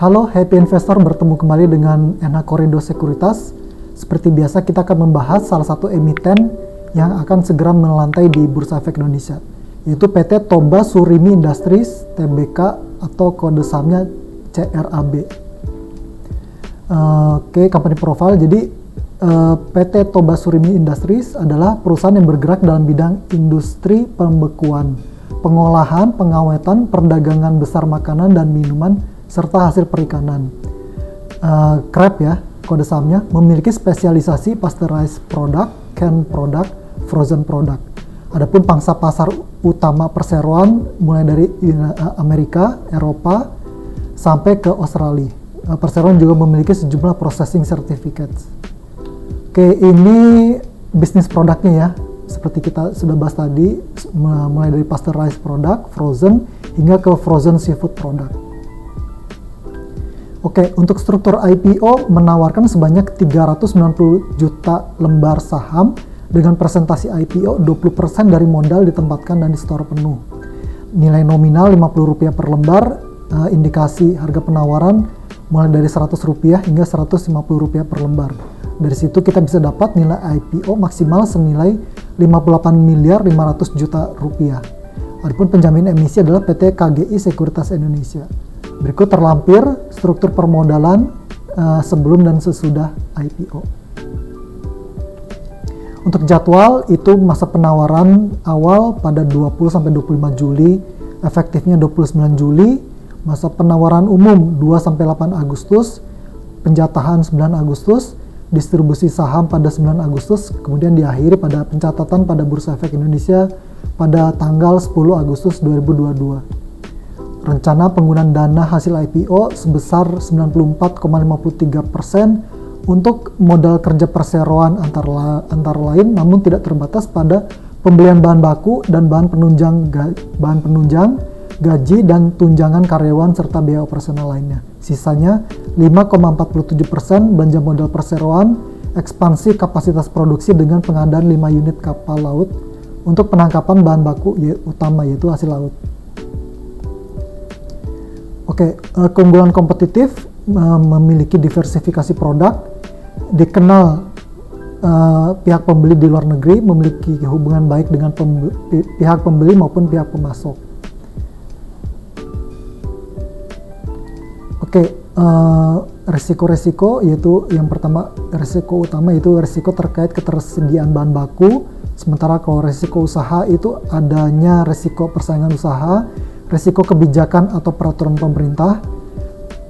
Halo Happy Investor, bertemu kembali dengan NH Korindo Sekuritas. Seperti biasa kita akan membahas salah satu emiten yang akan segera melantai di Bursa Efek Indonesia, yaitu PT Toba Surimi Industries Tbk atau kode sahamnya CRAB. Company profile. Jadi PT Toba Surimi Industries adalah perusahaan yang bergerak dalam bidang industri pembekuan, pengolahan, pengawetan, perdagangan besar makanan dan minuman serta hasil perikanan. CRAB ya, kode sahamnya, memiliki spesialisasi pasteurized product, canned product, frozen product. Adapun pangsa pasar utama perseroan mulai dari Amerika, Eropa, sampai ke Australia. Perseroan juga memiliki sejumlah processing certificates. Oke, ini bisnis produknya ya. Seperti kita sudah bahas tadi, mulai dari pasteurized product, frozen, hingga ke frozen seafood product. Oke, untuk struktur IPO menawarkan sebanyak 390 juta lembar saham dengan presentasi IPO 20% dari modal ditempatkan dan disetor penuh. Nilai nominal Rp50 per lembar, indikasi harga penawaran mulai dari Rp100 hingga Rp150 per lembar. Dari situ kita bisa dapat nilai IPO maksimal senilai Rp58.500 miliar. Adapun penjamin emisi adalah PT KGI Sekuritas Indonesia. Berikut terlampir struktur permodalan sebelum dan sesudah IPO. Untuk jadwal itu masa penawaran awal pada 20-25 Juli, efektifnya 29 Juli, masa penawaran umum 2-8 Agustus, penjatahan 9 Agustus, distribusi saham pada 9 Agustus, kemudian diakhiri pada pencatatan pada Bursa Efek Indonesia pada tanggal 10 Agustus 2022. Rencana penggunaan dana hasil IPO sebesar 94,53% untuk modal kerja perseroan antara lain, namun tidak terbatas pada pembelian bahan baku dan bahan penunjang, gaji dan tunjangan karyawan serta biaya operasional lainnya. Sisanya 5,47% belanja modal perseroan, ekspansi kapasitas produksi dengan pengadaan 5 unit kapal laut untuk penangkapan bahan baku utama yaitu hasil laut. Oke, keunggulan kompetitif, memiliki diversifikasi produk, dikenal pihak pembeli di luar negeri, memiliki hubungan baik dengan pihak pembeli maupun pihak pemasok. Oke, resiko-resiko yaitu yang pertama, resiko utama yaitu resiko terkait ketersediaan bahan baku, sementara kalau resiko usaha itu adanya resiko persaingan usaha, resiko kebijakan atau peraturan pemerintah,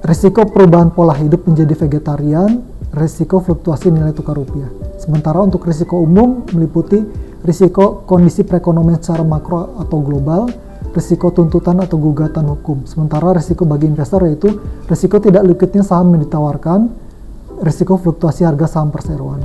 resiko perubahan pola hidup menjadi vegetarian, resiko fluktuasi nilai tukar rupiah. Sementara untuk risiko umum meliputi risiko kondisi perekonomian secara makro atau global, risiko tuntutan atau gugatan hukum. Sementara risiko bagi investor yaitu risiko tidak liquidnya saham yang ditawarkan, risiko fluktuasi harga saham perseroan.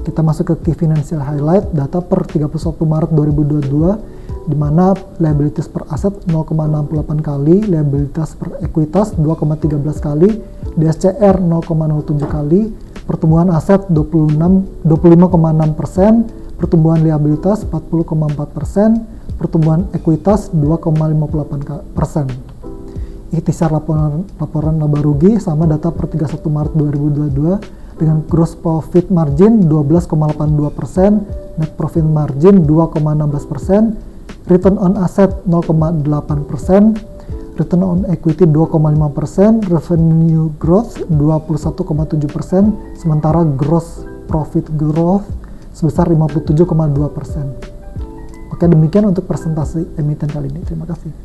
Kita masuk ke key financial highlight data per 31 Maret 2022, di mana liabilities per aset 0,68 kali, liabilitas per ekuitas 2,13 kali, DSCR 0,07 kali, pertumbuhan aset 25,6%, pertumbuhan liabilitas 40,4%, pertumbuhan ekuitas 2,58%. Ikhtisar laporan laba rugi sama data per 31 Maret 2022 dengan gross profit margin 12,82%, net profit margin 2,16%, return on asset 0,8%, return on equity 2,5%, revenue growth 21,7%, sementara gross profit growth sebesar 57,2%. Oke, demikian untuk presentasi emiten kali ini. Terima kasih.